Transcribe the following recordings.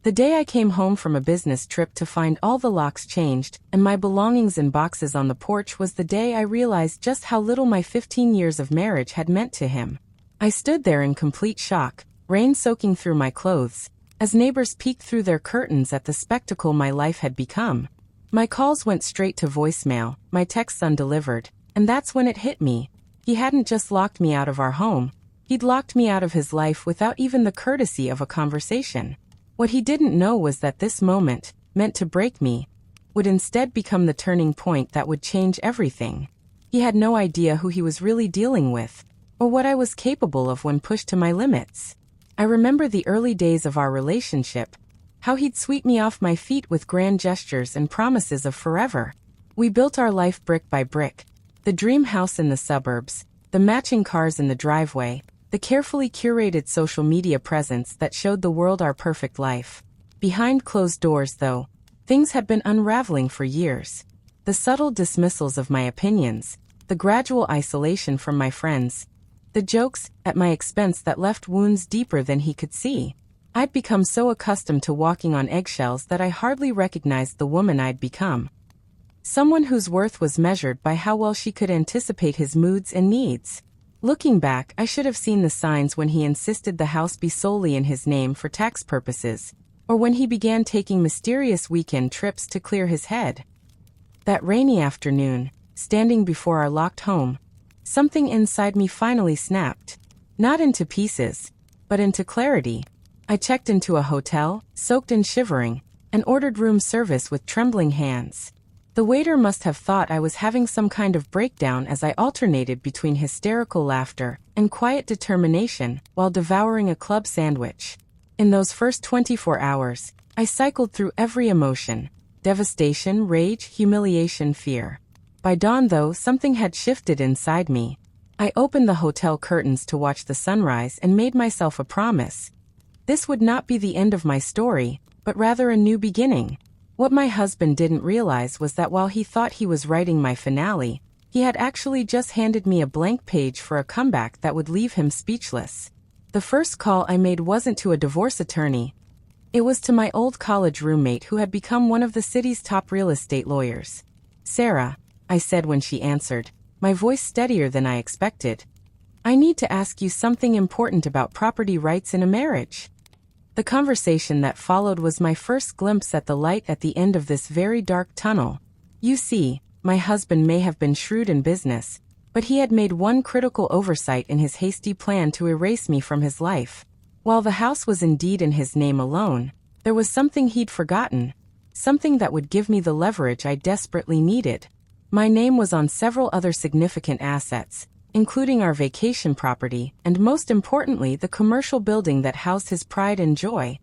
The day I came home from a business trip to find all the locks changed and my belongings in boxes on the porch was the day I realized just how little my 15 years of marriage had meant to him. I stood there in complete shock, rain soaking through my clothes, as neighbors peeked through their curtains at the spectacle my life had become. My calls went straight to voicemail, my texts undelivered, and that's when it hit me. He hadn't just locked me out of our home, he'd locked me out of his life without even the courtesy of a conversation. What he didn't know was that this moment, meant to break me, would instead become the turning point that would change everything. He had no idea who he was really dealing with, or what I was capable of when pushed to my limits. I remember the early days of our relationship, how he'd sweep me off my feet with grand gestures and promises of forever. We built our life brick by brick. The dream house in the suburbs, the matching cars in the driveway, the carefully curated social media presence that showed the world our perfect life. Behind closed doors, though, things had been unraveling for years. The subtle dismissals of my opinions, the gradual isolation from my friends, the jokes at my expense that left wounds deeper than he could see. I'd become so accustomed to walking on eggshells that I hardly recognized the woman I'd become. Someone whose worth was measured by how well she could anticipate his moods and needs. Looking back, I should have seen the signs when he insisted the house be solely in his name for tax purposes, or when he began taking mysterious weekend trips to clear his head. That rainy afternoon, standing before our locked home, something inside me finally snapped. Not into pieces, but into clarity. I checked into a hotel, soaked and shivering, and ordered room service with trembling hands. The waiter must have thought I was having some kind of breakdown as I alternated between hysterical laughter and quiet determination while devouring a club sandwich. In those first 24 hours, I cycled through every emotion: devastation, rage, humiliation, fear. By dawn, though, something had shifted inside me. I opened the hotel curtains to watch the sunrise and made myself a promise. This would not be the end of my story, but rather a new beginning. What my husband didn't realize was that while he thought he was writing my finale, he had actually just handed me a blank page for a comeback that would leave him speechless. The first call I made wasn't to a divorce attorney. It was to my old college roommate who had become one of the city's top real estate lawyers. "Sarah," I said when she answered, my voice steadier than I expected. "I need to ask you something important about property rights in a marriage." The conversation that followed was my first glimpse at the light at the end of this very dark tunnel. You see, my husband may have been shrewd in business, but he had made one critical oversight in his hasty plan to erase me from his life. While the house was indeed in his name alone, there was something he'd forgotten, something that would give me the leverage I desperately needed. My name was on several other significant assets, including our vacation property, and most importantly the commercial building that housed his pride and joy.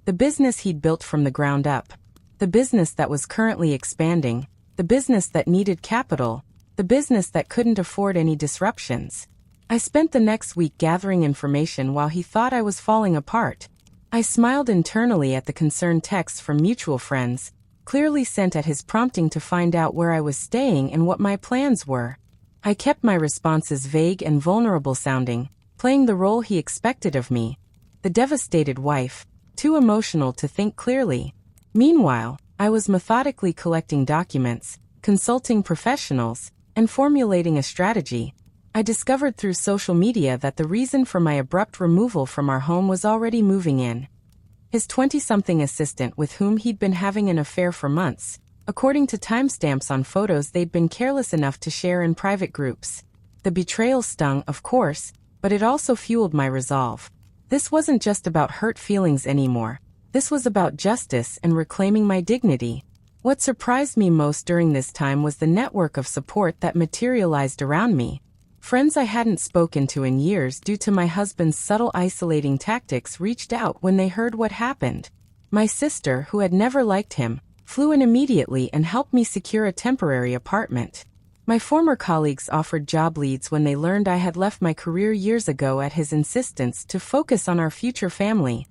The business he'd built from the ground up. The business that was currently expanding. The business that needed capital. The business that couldn't afford any disruptions. I spent the next week gathering information while he thought I was falling apart. I smiled internally at the concerned texts from mutual friends, clearly sent at his prompting to find out where I was staying and what my plans were. I kept my responses vague and vulnerable sounding, playing the role he expected of me, the devastated wife, too emotional to think clearly. Meanwhile, I was methodically collecting documents, consulting professionals, and formulating a strategy. I discovered through social media that the reason for my abrupt removal from our home was already moving in. His 20-something assistant with whom he'd been having an affair for months, according to timestamps on photos they'd been careless enough to share in private groups. The betrayal stung, of course, but it also fueled my resolve. This wasn't just about hurt feelings anymore. This was about justice and reclaiming my dignity. What surprised me most during this time was the network of support that materialized around me. Friends I hadn't spoken to in years due to my husband's subtle isolating tactics reached out when they heard what happened. My sister, who had never liked him, flew in immediately and helped me secure a temporary apartment. My former colleagues offered job leads when they learned I had left my career years ago at his insistence to focus on our future family.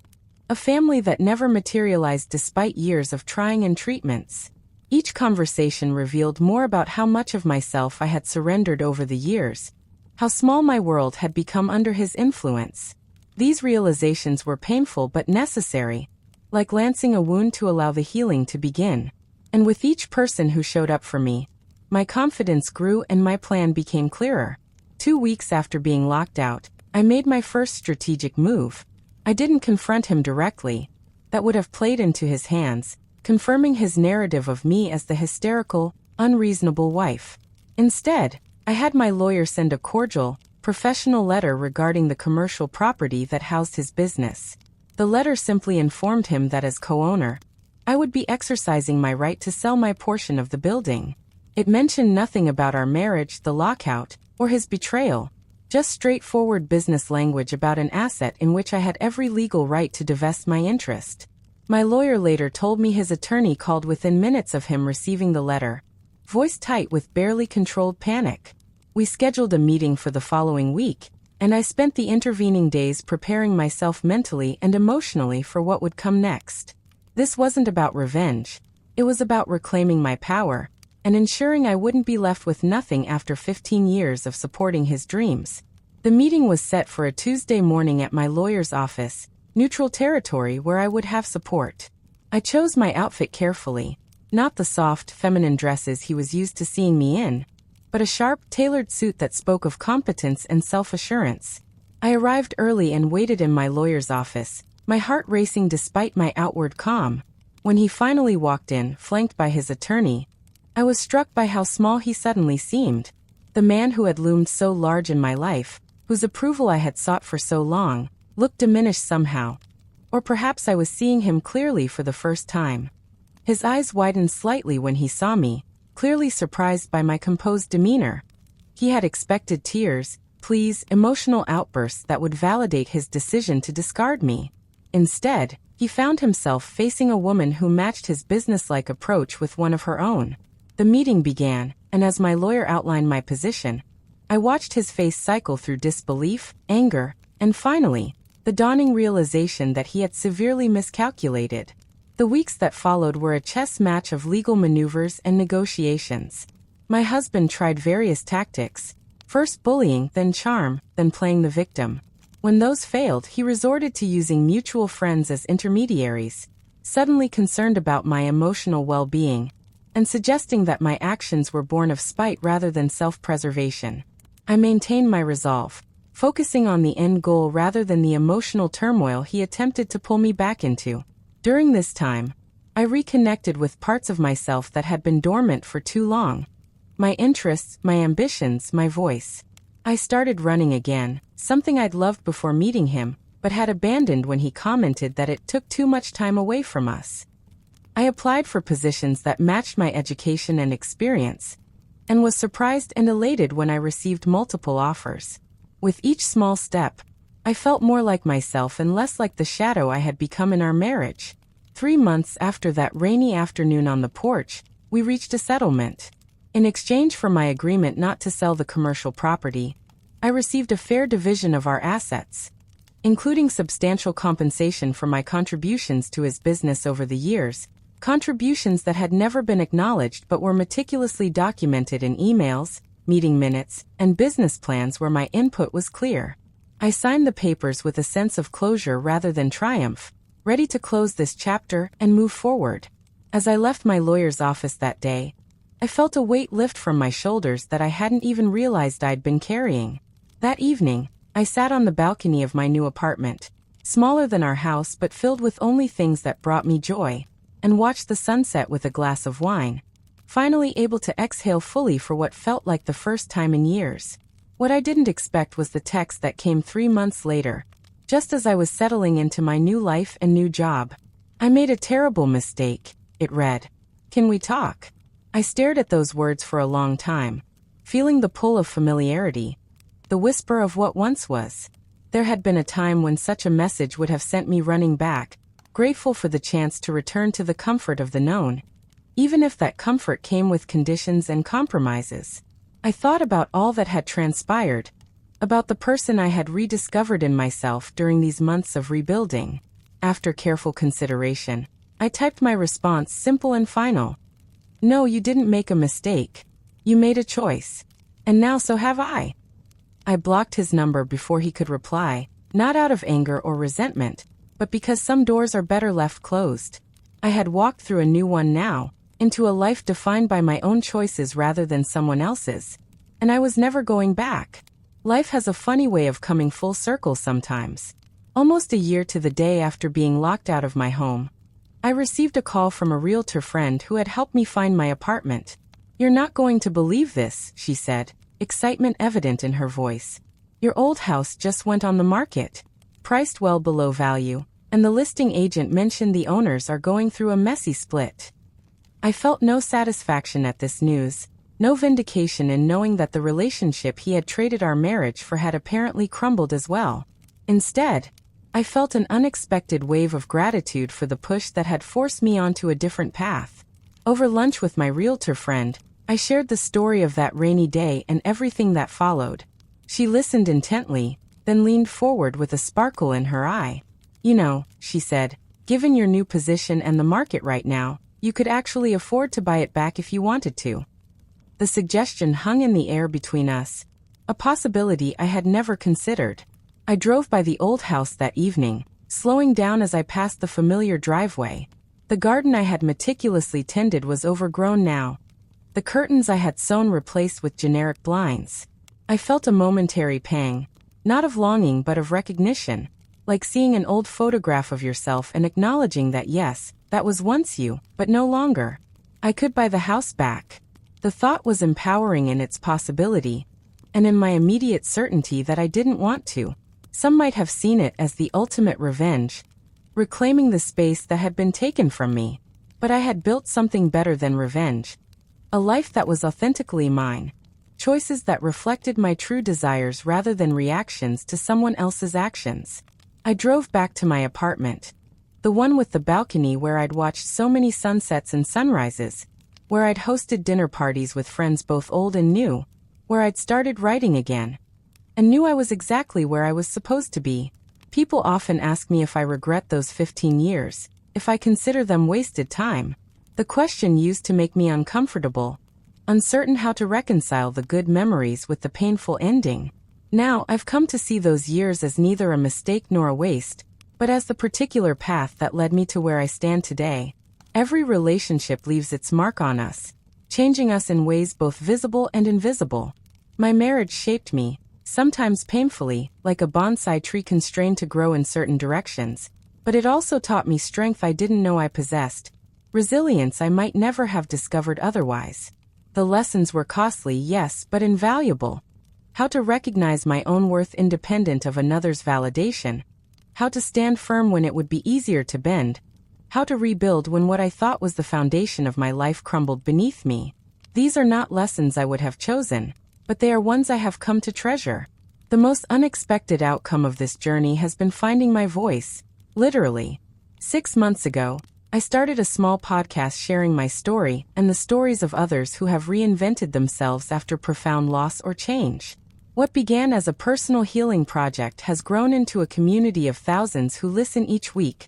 A family that never materialized despite years of trying and treatments. Each conversation revealed more about how much of myself I had surrendered over the years, how small my world had become under his influence. These realizations were painful but necessary. like lancing a wound to allow the healing to begin. And with each person who showed up for me, my confidence grew and my plan became clearer. 2 weeks after being locked out, I made my first strategic move. I didn't confront him directly. That would have played into his hands, confirming his narrative of me as the hysterical, unreasonable wife. Instead, I had my lawyer send a cordial, professional letter regarding the commercial property that housed his business. The letter simply informed him that as co-owner, I would be exercising my right to sell my portion of the building. It mentioned nothing about our marriage, the lockout, or his betrayal, just straightforward business language about an asset in which I had every legal right to divest my interest. My lawyer later told me his attorney called within minutes of him receiving the letter, voice tight with barely controlled panic. We scheduled a meeting for the following week, and I spent the intervening days preparing myself mentally and emotionally for what would come next. This wasn't about revenge. It was about reclaiming my power and ensuring I wouldn't be left with nothing after 15 years of supporting his dreams. The meeting was set for a Tuesday morning at my lawyer's office, neutral territory where I would have support. I chose my outfit carefully, not the soft, feminine dresses he was used to seeing me in, but a sharp, tailored suit that spoke of competence and self-assurance. I arrived early and waited in my lawyer's office, my heart racing despite my outward calm. When he finally walked in, flanked by his attorney, I was struck by how small he suddenly seemed. The man who had loomed so large in my life, whose approval I had sought for so long, looked diminished somehow. Or perhaps I was seeing him clearly for the first time. His eyes widened slightly when he saw me, clearly surprised by my composed demeanor. He had expected tears, pleas, emotional outbursts that would validate his decision to discard me. Instead, he found himself facing a woman who matched his businesslike approach with one of her own. The meeting began, and as my lawyer outlined my position, I watched his face cycle through disbelief, anger, and finally, the dawning realization that he had severely miscalculated. The weeks that followed were a chess match of legal maneuvers and negotiations. My husband tried various tactics, first bullying, then charm, then playing the victim. When those failed, he resorted to using mutual friends as intermediaries, suddenly concerned about my emotional well-being, and suggesting that my actions were born of spite rather than self-preservation. I maintained my resolve, focusing on the end goal rather than the emotional turmoil he attempted to pull me back into. During this time, I reconnected with parts of myself that had been dormant for too long. My interests, my ambitions, my voice. I started running again, something I'd loved before meeting him, but had abandoned when he commented that it took too much time away from us. I applied for positions that matched my education and experience, and was surprised and elated when I received multiple offers. With each small step, I felt more like myself and less like the shadow I had become in our marriage. 3 months after that rainy afternoon on the porch, we reached a settlement. In exchange for my agreement not to sell the commercial property, I received a fair division of our assets, including substantial compensation for my contributions to his business over the years, contributions that had never been acknowledged but were meticulously documented in emails, meeting minutes, and business plans where my input was clear. I signed the papers with a sense of closure rather than triumph, ready to close this chapter and move forward. As I left my lawyer's office that day, I felt a weight lift from my shoulders that I hadn't even realized I'd been carrying. That evening, I sat on the balcony of my new apartment, smaller than our house but filled with only things that brought me joy, and watched the sunset with a glass of wine, finally able to exhale fully for what felt like the first time in years. What I didn't expect was the text that came 3 months later, just as I was settling into my new life and new job. "I made a terrible mistake," it read. "Can we talk?" I stared at those words for a long time, feeling the pull of familiarity, the whisper of what once was. There had been a time when such a message would have sent me running back, grateful for the chance to return to the comfort of the known, even if that comfort came with conditions and compromises. I thought about all that had transpired, about the person I had rediscovered in myself during these months of rebuilding. After careful consideration, I typed my response simple and final. "No, you didn't make a mistake. You made a choice. And now so have I." I blocked his number before he could reply, not out of anger or resentment, but because some doors are better left closed. I had walked through a new one now, into a life defined by my own choices rather than someone else's. And I was never going back. Life has a funny way of coming full circle sometimes. Almost a year to the day after being locked out of my home, I received a call from a realtor friend who had helped me find my apartment. "You're not going to believe this," she said, excitement evident in her voice. "Your old house just went on the market, priced well below value, and the listing agent mentioned the owners are going through a messy split." I felt no satisfaction at this news, no vindication in knowing that the relationship he had traded our marriage for had apparently crumbled as well. Instead, I felt an unexpected wave of gratitude for the push that had forced me onto a different path. Over lunch with my realtor friend, I shared the story of that rainy day and everything that followed. She listened intently, then leaned forward with a sparkle in her eye. "You know," she said, "given your new position and the market right now, you could actually afford to buy it back if you wanted to." The suggestion hung in the air between us, a possibility I had never considered. I drove by the old house that evening, slowing down as I passed the familiar driveway. The garden I had meticulously tended was overgrown now, the curtains I had sewn replaced with generic blinds. I felt a momentary pang, not of longing but of recognition, like seeing an old photograph of yourself and acknowledging that yes, that was once you, but no longer. I could buy the house back. The thought was empowering in its possibility, and in my immediate certainty that I didn't want to. Some might have seen it as the ultimate revenge, reclaiming the space that had been taken from me. But I had built something better than revenge. A life that was authentically mine. Choices that reflected my true desires rather than reactions to someone else's actions. I drove back to my apartment. The one with the balcony where I'd watched so many sunsets and sunrises, where I'd hosted dinner parties with friends both old and new, where I'd started writing again, and knew I was exactly where I was supposed to be. People often ask me if I regret those 15 years, if I consider them wasted time. The question used to make me uncomfortable, uncertain how to reconcile the good memories with the painful ending. Now I've come to see those years as neither a mistake nor a waste, but as the particular path that led me to where I stand today. Every relationship leaves its mark on us, changing us in ways both visible and invisible. My marriage shaped me, sometimes painfully, like a bonsai tree constrained to grow in certain directions, but it also taught me strength I didn't know I possessed, resilience I might never have discovered otherwise. The lessons were costly, yes, but invaluable. How to recognize my own worth independent of another's validation. How to stand firm when it would be easier to bend. How to rebuild when what I thought was the foundation of my life crumbled beneath me. These are not lessons I would have chosen, but they are ones I have come to treasure. The most unexpected outcome of this journey has been finding my voice, literally. 6 months ago, I started a small podcast sharing my story and the stories of others who have reinvented themselves after profound loss or change. What began as a personal healing project has grown into a community of thousands who listen each week,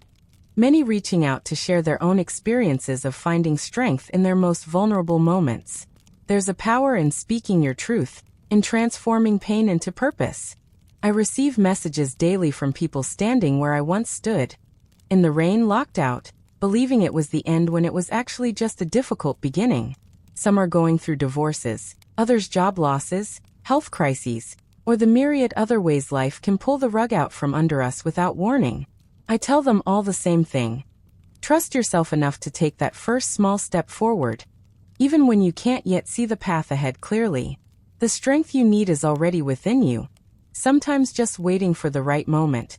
many reaching out to share their own experiences of finding strength in their most vulnerable moments. There's a power in speaking your truth, in transforming pain into purpose. I receive messages daily from people standing where I once stood, in the rain, locked out, believing it was the end when it was actually just a difficult beginning. Some are going through divorces, others job losses, health crises, or the myriad other ways life can pull the rug out from under us without warning. I tell them all the same thing. Trust yourself enough to take that first small step forward, even when you can't yet see the path ahead clearly. The strength you need is already within you, sometimes just waiting for the right moment,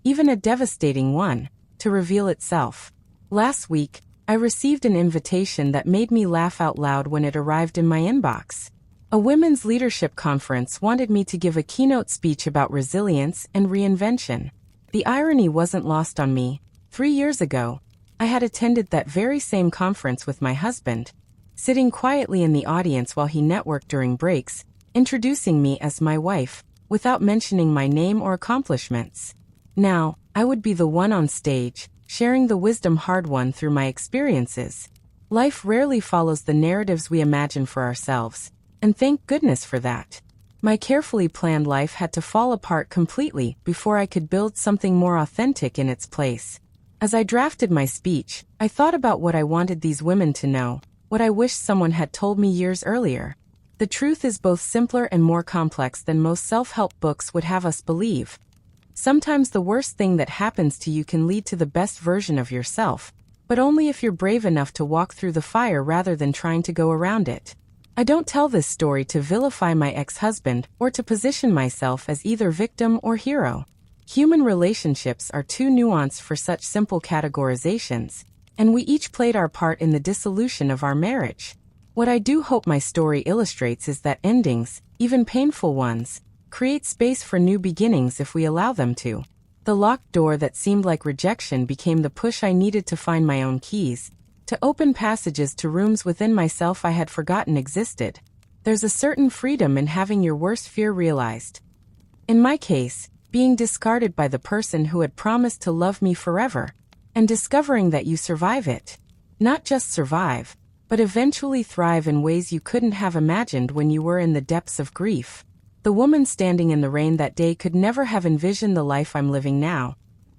even a devastating one, to reveal itself. Last week, I received an invitation that made me laugh out loud when it arrived in my inbox. A women's leadership conference wanted me to give a keynote speech about resilience and reinvention. The irony wasn't lost on me. 3 years ago, I had attended that very same conference with my husband, sitting quietly in the audience while he networked during breaks, introducing me as my wife, without mentioning my name or accomplishments. Now, I would be the one on stage, sharing the wisdom hard-won through my experiences. Life rarely follows the narratives we imagine for ourselves, and thank goodness for that. My carefully planned life had to fall apart completely before I could build something more authentic in its place. As I drafted my speech, I thought about what I wanted these women to know, what I wished someone had told me years earlier. The truth is both simpler and more complex than most self-help books would have us believe. Sometimes the worst thing that happens to you can lead to the best version of yourself, but only if you're brave enough to walk through the fire rather than trying to go around it. I don't tell this story to vilify my ex-husband or to position myself as either victim or hero. Human relationships are too nuanced for such simple categorizations, and we each played our part in the dissolution of our marriage. What I do hope my story illustrates is that endings, even painful ones, create space for new beginnings if we allow them to. The locked door that seemed like rejection became the push I needed to find my own keys, to open passages to rooms within myself I had forgotten existed. There's a certain freedom in having your worst fear realized. In my case, being discarded by the person who had promised to love me forever, and discovering that you survive it. Not just survive, but eventually thrive in ways you couldn't have imagined when you were in the depths of grief. The woman standing in the rain that day could never have envisioned the life I'm living now.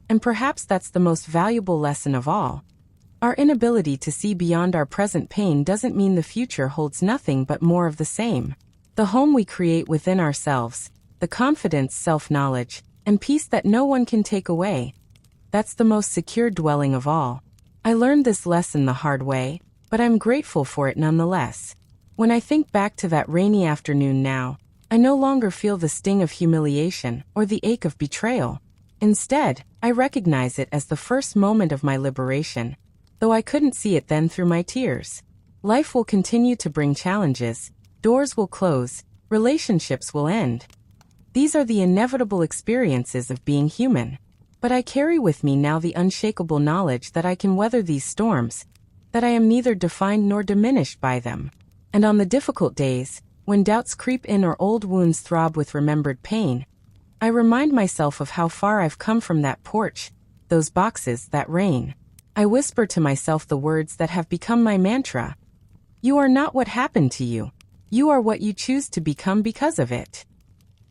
And perhaps that's the most valuable lesson of all. Our inability to see beyond our present pain doesn't mean the future holds nothing but more of the same. The home we create within ourselves, the confidence, self-knowledge, and peace that no one can take away. That's the most secure dwelling of all. I learned this lesson the hard way, but I'm grateful for it nonetheless. When I think back to that rainy afternoon now, I no longer feel the sting of humiliation or the ache of betrayal. Instead, I recognize it as the first moment of my liberation, though I couldn't see it then through my tears. Life will continue to bring challenges, doors will close, relationships will end. These are the inevitable experiences of being human. But I carry with me now the unshakable knowledge that I can weather these storms, that I am neither defined nor diminished by them. And on the difficult days, when doubts creep in or old wounds throb with remembered pain, I remind myself of how far I've come from that porch, those boxes, that rain. I whisper to myself the words that have become my mantra. You are not what happened to you. You are what you choose to become because of it.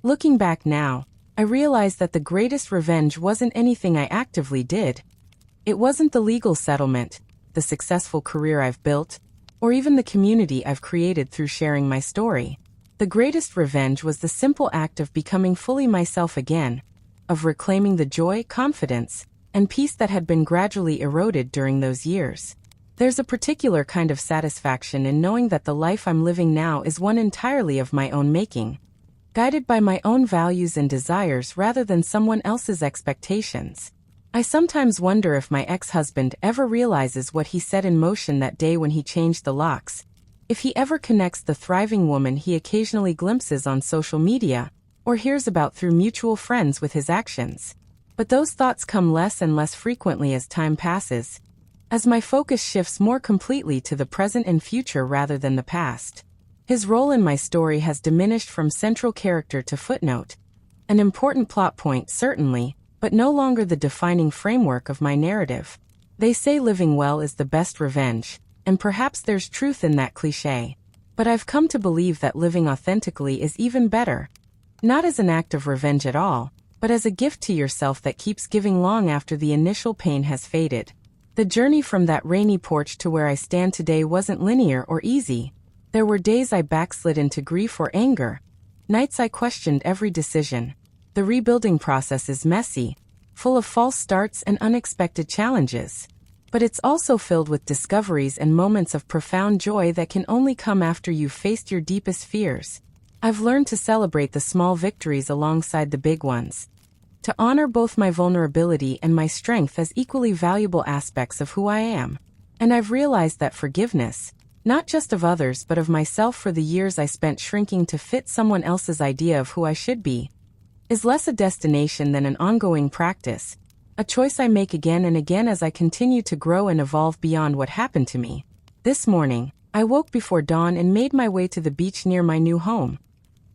Looking back now, I realize that the greatest revenge wasn't anything I actively did. It wasn't the legal settlement, the successful career I've built, or even the community I've created through sharing my story. The greatest revenge was the simple act of becoming fully myself again, of reclaiming the joy, confidence, and peace that had been gradually eroded during those years. There's a particular kind of satisfaction in knowing that the life I'm living now is one entirely of my own making, guided by my own values and desires rather than someone else's expectations. I sometimes wonder if my ex-husband ever realizes what he set in motion that day when he changed the locks, if he ever connects the thriving woman he occasionally glimpses on social media, or hears about through mutual friends with his actions. But those thoughts come less and less frequently as time passes, as my focus shifts more completely to the present and future rather than the past. His role in my story has diminished from central character to footnote, an important plot point certainly, but no longer the defining framework of my narrative. They say living well is the best revenge, and perhaps there's truth in that cliché. But I've come to believe that living authentically is even better. Not as an act of revenge at all, but as a gift to yourself that keeps giving long after the initial pain has faded. The journey from that rainy porch to where I stand today wasn't linear or easy. There were days I backslid into grief or anger, nights I questioned every decision. The rebuilding process is messy, full of false starts and unexpected challenges. But it's also filled with discoveries and moments of profound joy that can only come after you've faced your deepest fears. I've learned to celebrate the small victories alongside the big ones, to honor both my vulnerability and my strength as equally valuable aspects of who I am. And I've realized that forgiveness, not just of others but of myself for the years I spent shrinking to fit someone else's idea of who I should be, is less a destination than an ongoing practice, a choice I make again and again as I continue to grow and evolve beyond what happened to me. This morning, I woke before dawn and made my way to the beach near my new home,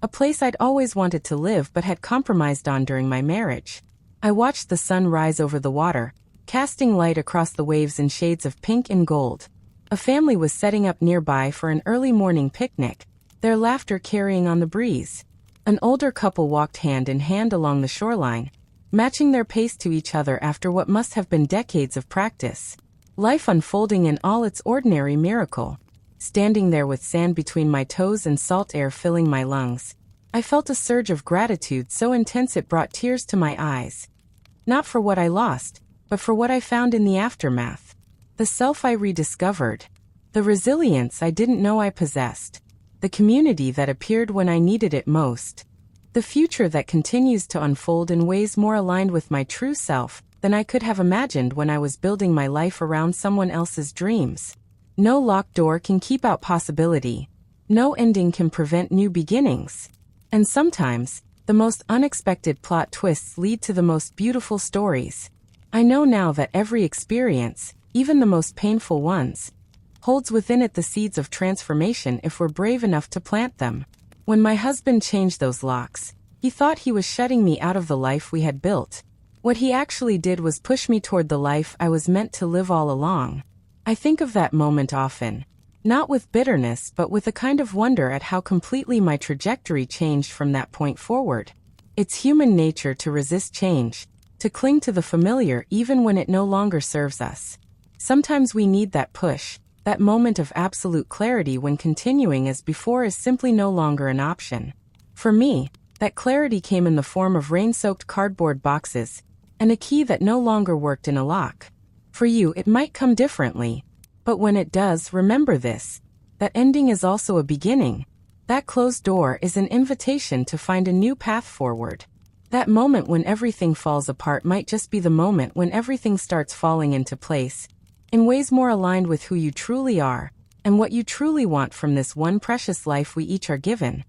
a place I'd always wanted to live but had compromised on during my marriage. I watched the sun rise over the water, casting light across the waves in shades of pink and gold. A family was setting up nearby for an early morning picnic, their laughter carrying on the breeze. An older couple walked hand in hand along the shoreline, matching their pace to each other after what must have been decades of practice. Life unfolding in all its ordinary miracle. Standing there with sand between my toes and salt air filling my lungs, I felt a surge of gratitude so intense it brought tears to my eyes. Not for what I lost, but for what I found in the aftermath. The self I rediscovered. The resilience I didn't know I possessed. The community that appeared when I needed it most. The future that continues to unfold in ways more aligned with my true self than I could have imagined when I was building my life around someone else's dreams. No locked door can keep out possibility. No ending can prevent new beginnings. And sometimes, the most unexpected plot twists lead to the most beautiful stories. I know now that every experience, even the most painful ones, holds within it the seeds of transformation if we're brave enough to plant them. When my husband changed those locks, he thought he was shutting me out of the life we had built. What he actually did was push me toward the life I was meant to live all along. I think of that moment often, not with bitterness but with a kind of wonder at how completely my trajectory changed from that point forward. It's human nature to resist change, to cling to the familiar even when it no longer serves us. Sometimes we need that push, that moment of absolute clarity when continuing as before is simply no longer an option. For me, that clarity came in the form of rain-soaked cardboard boxes, and a key that no longer worked in a lock. For you, it might come differently, but when it does, remember this: that ending is also a beginning. That closed door is an invitation to find a new path forward. That moment when everything falls apart might just be the moment when everything starts falling into place, in ways more aligned with who you truly are, and what you truly want from this one precious life we each are given.